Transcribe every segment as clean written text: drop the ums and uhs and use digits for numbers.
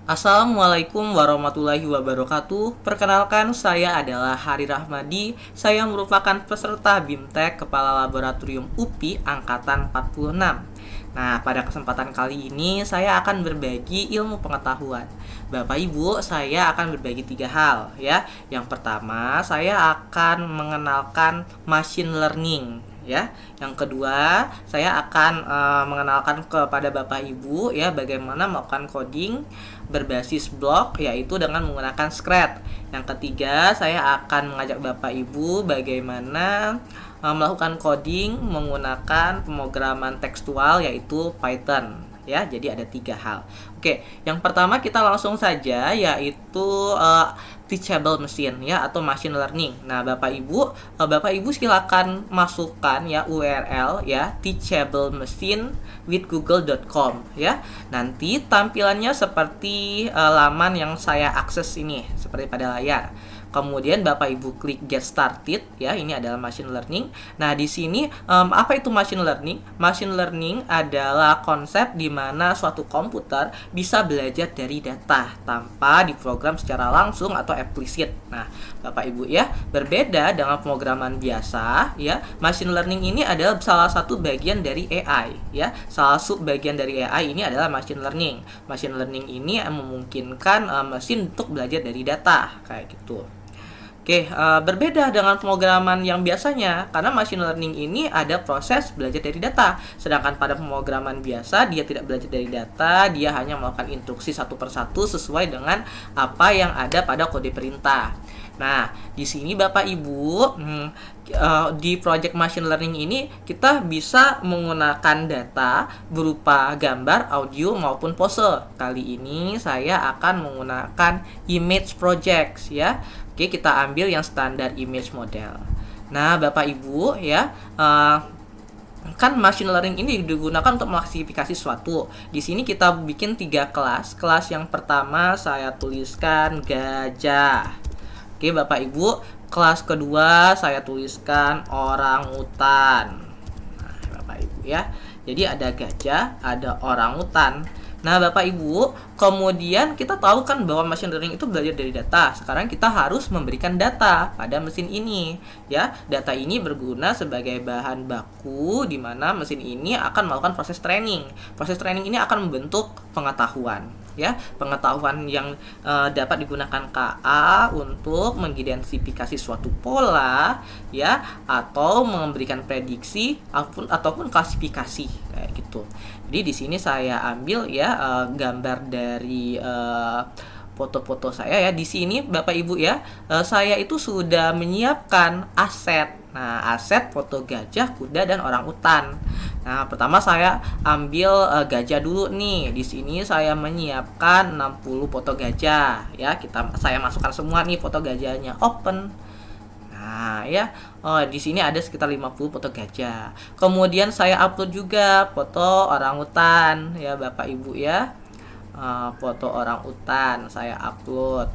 Assalamualaikum warahmatullahi wabarakatuh. Perkenalkan, saya adalah Hari Rahmadi. Saya merupakan peserta BIMTEK Kepala Laboratorium UPI Angkatan 46. Nah, pada kesempatan kali ini saya akan berbagi ilmu pengetahuan. Bapak Ibu, saya akan berbagi 3 hal ya. Yang pertama, saya akan mengenalkan machine learning ya. Yang kedua, saya akan mengenalkan kepada Bapak Ibu ya bagaimana melakukan coding berbasis blok, yaitu dengan menggunakan Scratch. Yang ketiga, saya akan mengajak Bapak Ibu bagaimana melakukan coding menggunakan pemrograman tekstual, yaitu Python ya. Jadi ada 3 hal. Oke, yang pertama kita langsung saja, yaitu teachable machine ya, atau machine learning. Nah, Bapak Ibu silakan masukkan ya URL ya, teachable machine with google.com ya. Nanti tampilannya seperti laman yang saya akses ini, seperti pada layar. Kemudian Bapak Ibu klik get started ya, ini adalah machine learning. Nah, di sini apa itu machine learning? Machine learning adalah konsep di mana suatu komputer bisa belajar dari data tanpa diprogram secara langsung atau eksplisit. Nah, Bapak Ibu ya, berbeda dengan pemrograman biasa ya. Machine learning ini adalah salah satu bagian dari AI ya. Salah sub bagian dari AI ini adalah machine learning. Machine learning ini memungkinkan mesin untuk belajar dari data kayak gitu. Oke, berbeda dengan pemrograman yang biasanya, karena machine learning ini ada proses belajar dari data. Sedangkan pada pemrograman biasa, dia tidak belajar dari data, dia hanya melakukan instruksi satu persatu sesuai dengan apa yang ada pada kode perintah. Nah, di sini Bapak Ibu, di project machine learning ini kita bisa menggunakan data berupa gambar, audio maupun pose. Kali ini saya akan menggunakan image projects ya. Oke, kita ambil yang standar image model. Nah, Bapak Ibu ya, kan machine learning ini digunakan untuk mengklasifikasi sesuatu. Di sini kita bikin 3 kelas. Kelas yang pertama saya tuliskan gajah. Oke, Bapak Ibu, kelas kedua saya tuliskan orang utan. Nah, Bapak Ibu ya. Jadi ada gajah, ada orang utan. Nah, Bapak Ibu, kemudian kita tahu kan bahwa machine learning itu belajar dari data. Sekarang kita harus memberikan data pada mesin ini, ya. Data ini berguna sebagai bahan baku di mana mesin ini akan melakukan proses training. Proses training ini akan membentuk pengetahuan, ya. Pengetahuan yang dapat digunakan KA untuk mengidentifikasi suatu pola, ya, atau memberikan prediksi ataupun klasifikasi kayak gitu. Jadi di sini saya ambil ya gambar dari foto-foto saya ya. Di sini Bapak Ibu ya, saya itu sudah menyiapkan aset. Nah, aset foto gajah, kuda, dan orang utan. Nah, pertama saya ambil gajah dulu nih. Di sini saya menyiapkan 60 foto gajah ya. Saya masukkan semua nih foto gajahnya. Open. Nah, ya. Oh, di sini ada sekitar 50 foto gajah. Kemudian saya upload juga foto orang utan ya, Bapak Ibu ya. Foto orang utan saya upload.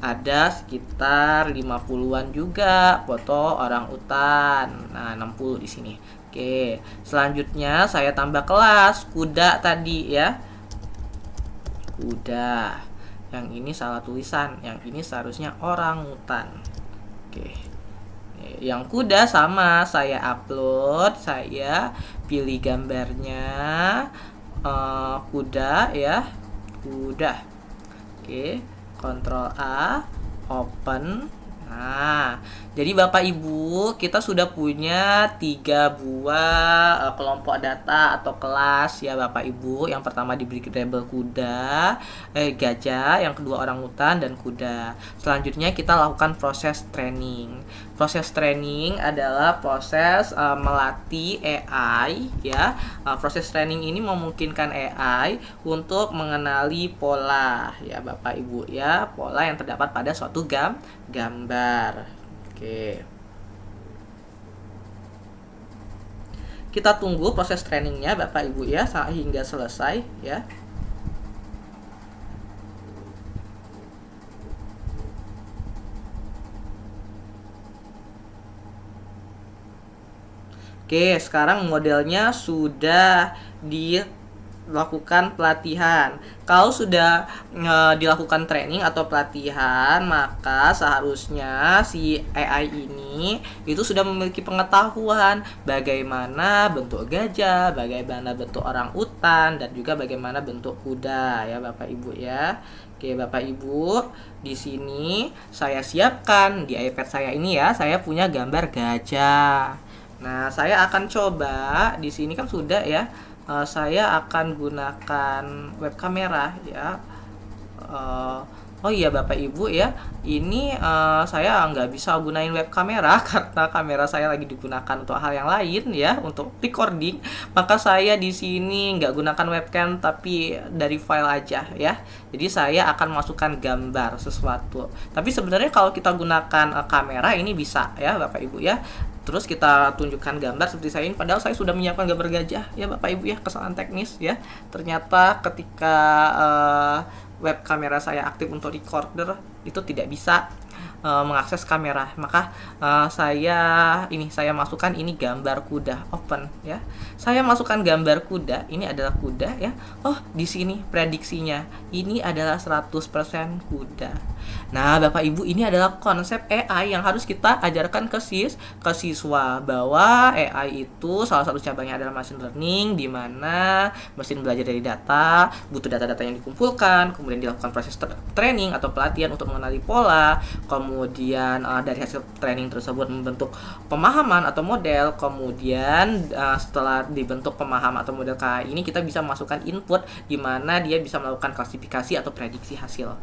Ada sekitar 50-an juga foto orang utan. Nah, 60 di sini. Oke. Selanjutnya saya tambah kelas kuda tadi ya. Kuda. Yang ini salah tulisan, yang ini seharusnya orang utan. Oke. Yang kuda sama, saya upload, saya pilih gambarnya, kuda ya, kuda. Oke, Ctrl A, open. Nah, jadi Bapak Ibu, kita sudah punya 3 buah kelompok data atau kelas ya Bapak Ibu. Yang pertama diberi label kuda, gajah, yang kedua orang hutan dan kuda. Selanjutnya kita lakukan proses training. Proses training adalah proses melatih AI ya. Proses training ini memungkinkan AI untuk mengenali pola ya Bapak Ibu ya, pola yang terdapat pada suatu gambar. Oke. Kita tunggu proses trainingnya Bapak Ibu ya hingga selesai ya. Oke, sekarang modelnya sudah di lakukan pelatihan. Kalau sudah dilakukan training atau pelatihan, maka seharusnya si AI ini itu sudah memiliki pengetahuan bagaimana bentuk gajah, bagaimana bentuk orang utan, dan juga bagaimana bentuk kuda ya Bapak Ibu ya. Oke Bapak Ibu, di sini saya siapkan di iPad saya ini ya, saya punya gambar gajah. Nah, saya akan coba di sini kan sudah ya. Saya akan gunakan web kamera ya. Oh iya Bapak Ibu ya, ini saya nggak bisa gunain web kamera karena kamera saya lagi digunakan untuk hal yang lain ya, untuk recording. Maka saya di sini nggak gunakan webcam tapi dari file aja ya. Jadi saya akan masukkan gambar sesuatu. Tapi sebenarnya kalau kita gunakan kamera ini bisa ya Bapak Ibu ya. Terus kita tunjukkan gambar seperti saya ini, padahal saya sudah menyiapkan gambar gajah ya Bapak Ibu ya, kesalahan teknis ya. Ternyata ketika web kamera saya aktif untuk recorder itu tidak bisa mengakses kamera. Maka saya masukkan ini gambar kuda, open ya. Saya masukkan gambar kuda, ini adalah kuda ya. Oh, di sini prediksinya ini adalah 100% kuda. Nah, Bapak Ibu, ini adalah konsep AI yang harus kita ajarkan ke siswa, bahwa AI itu salah satu cabangnya adalah machine learning, di mana mesin belajar dari data, butuh data-data yang dikumpulkan, kemudian dilakukan proses training atau pelatihan untuk mengenali pola, kemudian dari hasil training tersebut membentuk pemahaman atau model, kemudian setelah dibentuk pemahaman atau model KI ini kita bisa masukkan input di mana dia bisa melakukan klasifikasi atau prediksi hasil.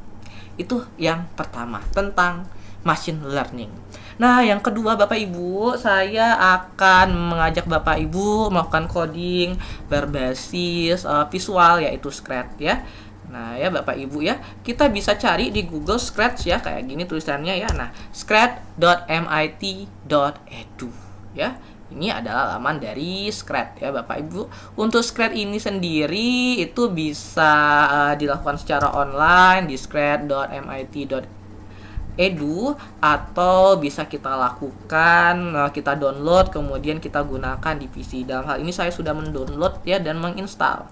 Itu yang pertama tentang machine learning. Nah, yang kedua Bapak Ibu, saya akan mengajak Bapak Ibu melakukan coding berbasis visual, yaitu Scratch ya. Nah ya Bapak Ibu ya, kita bisa cari di Google Scratch ya, kayak gini tulisannya ya. Nah, scratch.mit.edu ya. Ini adalah laman dari Scratch ya Bapak Ibu. Untuk Scratch ini sendiri itu bisa dilakukan secara online di scratch.mit.edu, atau bisa kita lakukan, kita download kemudian kita gunakan di PC. Dalam hal ini saya sudah mendownload ya dan menginstal.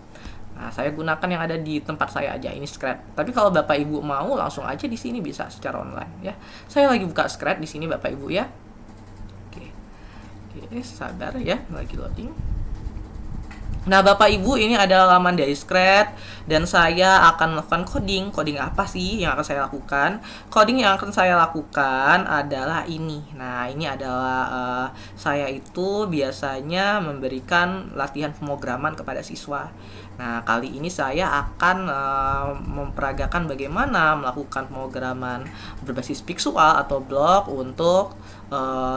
Nah, saya gunakan yang ada di tempat saya aja, ini Scratch. Tapi kalau Bapak Ibu mau langsung aja di sini bisa secara online ya. Saya lagi buka Scratch di sini Bapak Ibu ya. Oke, sabar ya, lagi loading. Nah, Bapak Ibu, ini adalah laman dari Scratch dan saya akan melakukan coding. Coding apa sih yang akan saya lakukan? Coding yang akan saya lakukan adalah ini. Nah, ini adalah saya itu biasanya memberikan latihan pemrograman kepada siswa. Nah, kali ini saya akan memperagakan bagaimana melakukan pemrograman berbasis visual atau blok untuk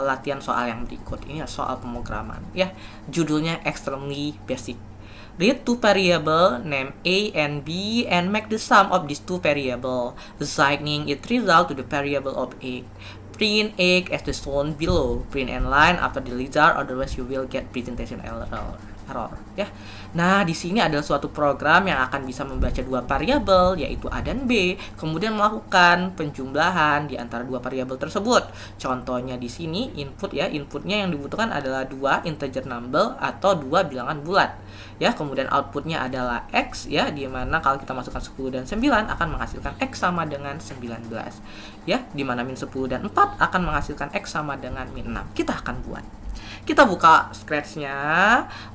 latihan soal yang berikut. Ini soal pemrograman ya. Judulnya extremely basic. Read two variable name A and B and make the sum of these two variable, assigning its result to the variable of A. Print egg as the shown below. Print and line after the lizard, otherwise you will get presentation error ya. Nah, di sini adalah suatu program yang akan bisa membaca dua variabel yaitu A dan B, kemudian melakukan penjumlahan di antara dua variabel tersebut. Contohnya di sini input ya, inputnya yang dibutuhkan adalah dua integer number atau dua bilangan bulat. Ya, kemudian outputnya adalah X ya, di mana kalau kita masukkan 10 dan 9 akan menghasilkan X sama dengan 19. Ya, di mana min 10 dan 4 akan menghasilkan X sama dengan min 6. Kita akan buat. Kita buka Scratch-nya.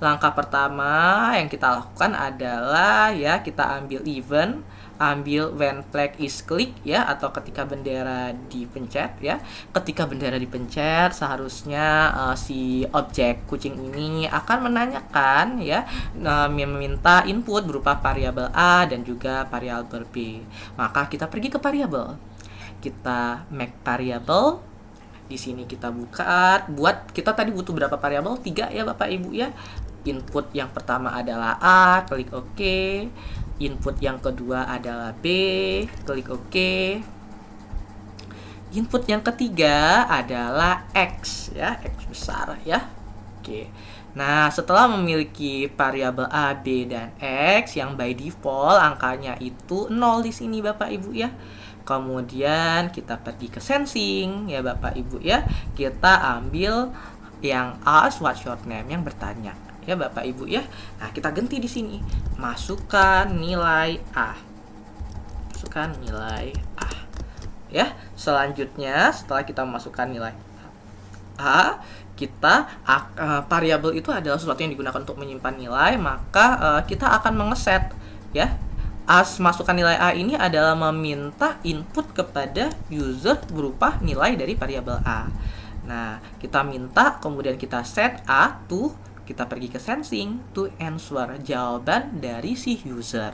Langkah pertama yang kita lakukan adalah ya, kita ambil event, ambil when flag is click ya, atau ketika bendera dipencet ya. Ketika bendera dipencet, seharusnya si objek kucing ini akan menanyakan ya, meminta input berupa variabel A dan juga variabel B. Maka kita pergi ke variabel. Kita make variable. Di sini kita buka, kita tadi butuh berapa variabel? 3 ya Bapak Ibu ya. Input yang pertama adalah A, klik OK. Input yang kedua adalah B, klik OK. Input yang ketiga adalah X ya, X besar ya. Oke. Nah, setelah memiliki variabel A, B, dan X yang by default angkanya itu 0 di sini Bapak Ibu ya. Kemudian kita pergi ke sensing ya Bapak Ibu ya. Kita ambil yang ask what's your name, yang bertanya ya Bapak Ibu ya. Nah, kita ganti di sini. Masukkan nilai A. Masukkan nilai A. Ya, selanjutnya setelah kita masukkan nilai A, kita variabel itu adalah sesuatu yang digunakan untuk menyimpan nilai, maka kita akan mengeset ya. Masukkan nilai A ini adalah meminta input kepada user berupa nilai dari variabel A. Nah, kita minta, kemudian kita set A to, kita pergi ke sensing to answer jawaban dari si user.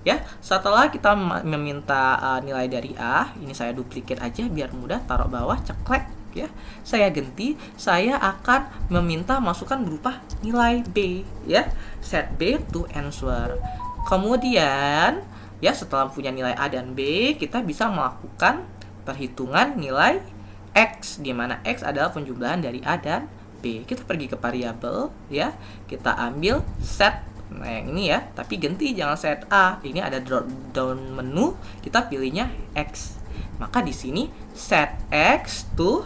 Ya, setelah kita meminta nilai dari A, ini saya duplicate aja biar mudah, taruh bawah, ceklek ya. Saya ganti, saya akan meminta masukan berupa nilai B ya. Set B to answer. Kemudian ya, setelah punya nilai A dan B, kita bisa melakukan perhitungan nilai X, di mana X adalah penjumlahan dari A dan B. Kita pergi ke variabel ya, kita ambil set, nah yang ini ya, tapi ganti jangan set A. Ini ada drop down menu, kita pilihnya X. Maka di sini set X to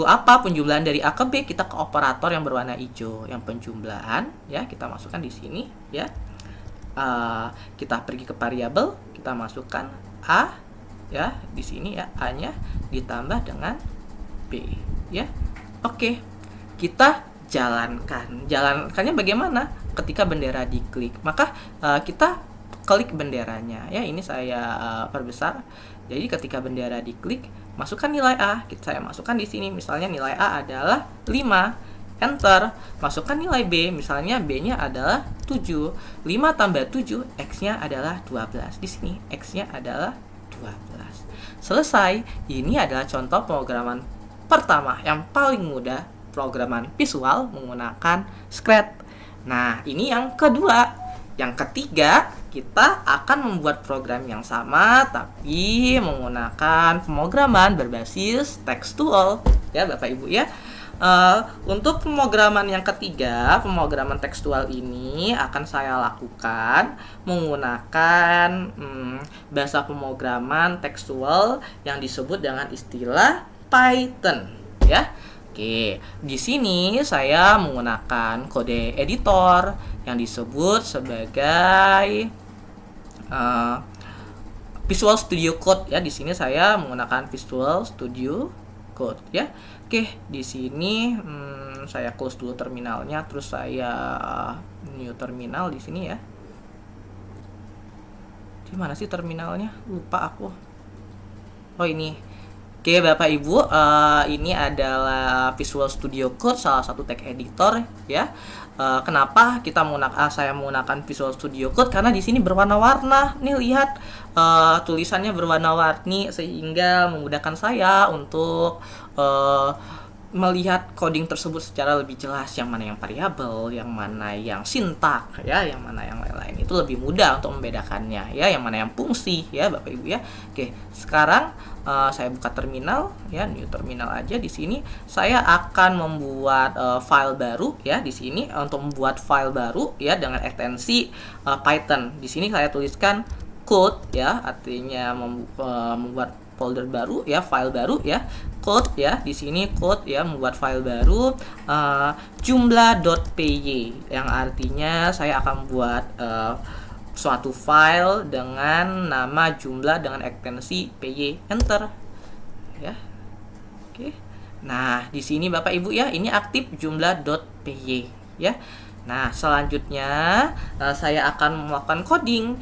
apa? Penjumlahan dari A ke B, kita ke operator yang berwarna hijau, yang penjumlahan ya, kita masukkan di sini ya. Kita pergi ke variabel, kita masukkan A ya, di sini ya, A-nya ditambah dengan B ya. Oke, kita jalankannya bagaimana? Ketika bendera diklik, maka kita klik benderanya ya. Ini saya perbesar. Jadi ketika bendera diklik, masukkan nilai A. Saya masukkan di sini, misalnya nilai A adalah 5. Enter, masukkan nilai B, misalnya B-nya adalah 7. 5 tambah 7, X-nya adalah 12. Di sini X-nya adalah 12. Selesai. Ini adalah contoh pemrograman pertama yang paling mudah, pemrograman visual menggunakan Scratch. Nah, ini yang kedua. Yang ketiga, kita akan membuat program yang sama tapi menggunakan pemrograman berbasis tekstual ya Bapak Ibu ya. Untuk pemrograman yang ketiga, pemrograman tekstual ini akan saya lakukan menggunakan bahasa pemrograman tekstual yang disebut dengan istilah Python ya. Oke, di sini saya menggunakan kode editor yang disebut sebagai Visual Studio Code ya. Di sini saya menggunakan Visual Studio Code ya. Oke, di sini saya close dulu terminalnya, terus saya new terminal di sini ya. Di mana sih terminalnya? Lupa aku. Oh, ini. Oke, Bapak Ibu, ini adalah Visual Studio Code, salah satu teks editor ya. Kenapa saya menggunakan Visual Studio Code? Karena di sini berwarna-warna. Nih lihat, tulisannya berwarna-warni sehingga memudahkan saya untuk melihat coding tersebut secara lebih jelas, yang mana yang variabel, yang mana yang sintak ya, yang mana yang lain-lain. Itu lebih mudah untuk membedakannya ya, yang mana yang fungsi ya Bapak Ibu ya. Oke, sekarang saya buka terminal ya, new terminal aja. Di sini saya akan membuat file baru ya. Di sini untuk membuat file baru ya dengan ekstensi Python. Di sini saya tuliskan code ya, artinya membuat folder baru ya, file baru ya, code ya. Di sini code ya, membuat file baru jumlah.py, yang artinya saya akan membuat suatu file dengan nama jumlah dengan ekstensi py. Enter ya. Oke. Nah, di sini Bapak Ibu ya, ini aktif jumlah.py ya. Nah, selanjutnya saya akan melakukan coding,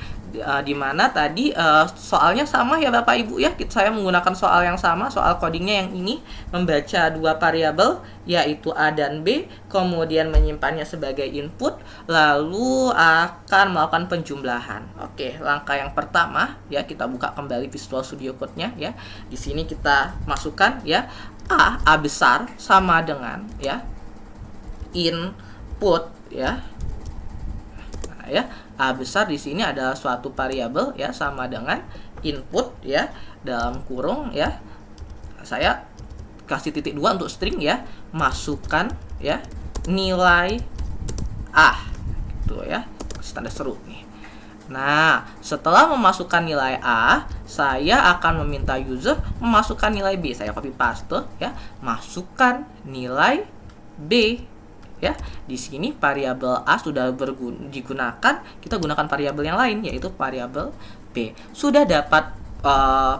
di mana tadi soalnya sama ya Bapak Ibu ya. Saya menggunakan soal yang sama, soal codingnya yang ini, membaca dua variabel yaitu A dan B, kemudian menyimpannya sebagai input, lalu akan melakukan penjumlahan. Oke, langkah yang pertama ya, kita buka kembali Visual Studio Code-nya ya. Di sini kita masukkan ya, A besar sama dengan ya input ya. Nah, ya, A besar di sini adalah suatu variabel ya, sama dengan input ya, dalam kurung ya. Saya kasih titik 2 untuk string ya, masukkan ya nilai A gitu ya. Tanda seru nih. Nah, setelah memasukkan nilai A, saya akan meminta user memasukkan nilai B. Saya copy paste ya, masukkan nilai B ya. Di sini variabel A sudah digunakan, kita gunakan variabel yang lain yaitu variabel B. Sudah dapat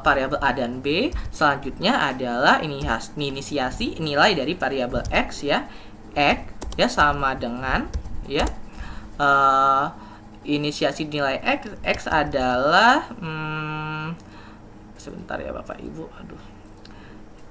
variabel A dan B, selanjutnya adalah inisiasi nilai dari variabel X ya. X ya sama dengan ya inisiasi nilai X adalah sebentar ya Bapak Ibu,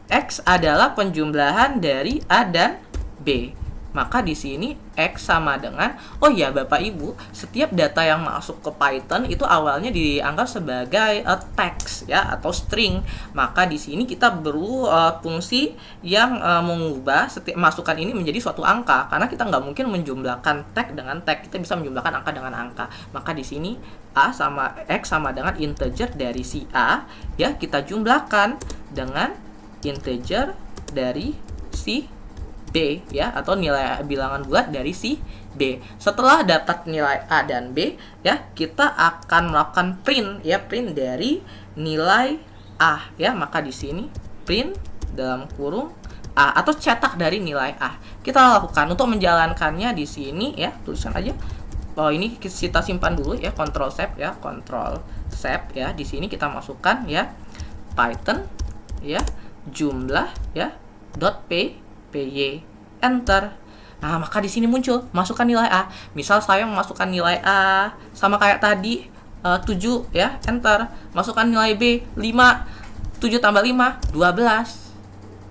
X adalah penjumlahan dari A dan B. Maka di sini X sama dengan, oh ya Bapak Ibu, setiap data yang masuk ke Python itu awalnya dianggap sebagai teks ya atau string. Maka di sini kita perlu fungsi yang mengubah setiap masukan ini menjadi suatu angka, karena kita nggak mungkin menjumlahkan teks dengan teks, kita bisa menjumlahkan angka dengan angka. Maka di sini A sama X sama dengan integer dari si A ya, kita jumlahkan dengan integer dari si B ya, atau nilai bilangan bulat dari si B. Setelah dapat nilai A dan B ya, kita akan melakukan print ya, print dari nilai A ya. Maka di sini print dalam kurung A atau cetak dari nilai A. Kita lakukan untuk menjalankannya di sini ya, tulisan aja. Oh, ini kita simpan dulu ya, Ctrl Save ya, Ctrl Save ya. Di sini kita masukkan ya Python ya jumlah ya .py enter. Nah, maka di sini muncul masukkan nilai A. Misal saya memasukkan nilai A sama kayak tadi 7 ya, enter. Masukkan nilai B 5. 7 tambah 5 12.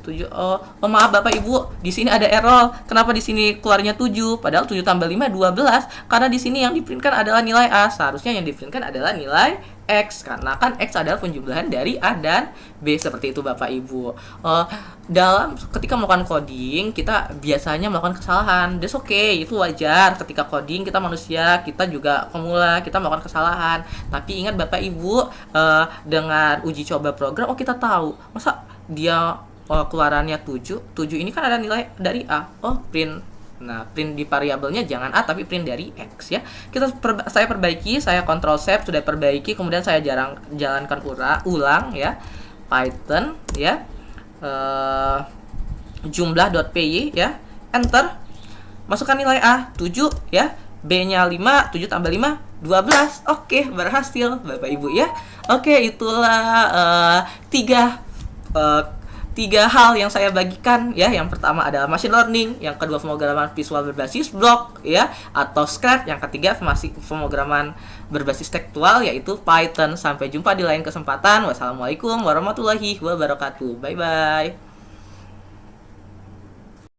7 maaf Bapak Ibu, di sini ada error. Kenapa di sini keluarnya 7 padahal 7 tambah 5 12? Karena di sini yang diprintkan adalah nilai A. Seharusnya yang diprintkan adalah nilai X, karena kan X adalah penjumlahan dari A dan B. Seperti itu Bapak Ibu. Dalam ketika melakukan coding, kita biasanya melakukan kesalahan. That's okay, itu wajar. Ketika coding kita manusia, kita juga pemula, kita melakukan kesalahan. Tapi ingat Bapak Ibu, dengan uji coba program, kita tahu masa dia keluarannya 7 ini kan ada nilai dari A. Print. Nah, print di variabelnya jangan A tapi print dari X ya. Saya perbaiki, saya Ctrl Save, sudah perbaiki, kemudian saya jalankan ulang ya. Python ya. Jumlah.py ya. Enter. Masukkan nilai A 7 ya. B-nya 5, 7 tambah 5 12. Oke, berhasil Bapak Ibu ya. Oke, itulah tiga hal yang saya bagikan ya. Yang pertama adalah machine learning, yang kedua pemrograman visual berbasis blok ya atau Scratch, yang ketiga masih pemrograman berbasis tekstual yaitu Python. Sampai jumpa di lain kesempatan. Wassalamualaikum warahmatullahi wabarakatuh. Bye bye.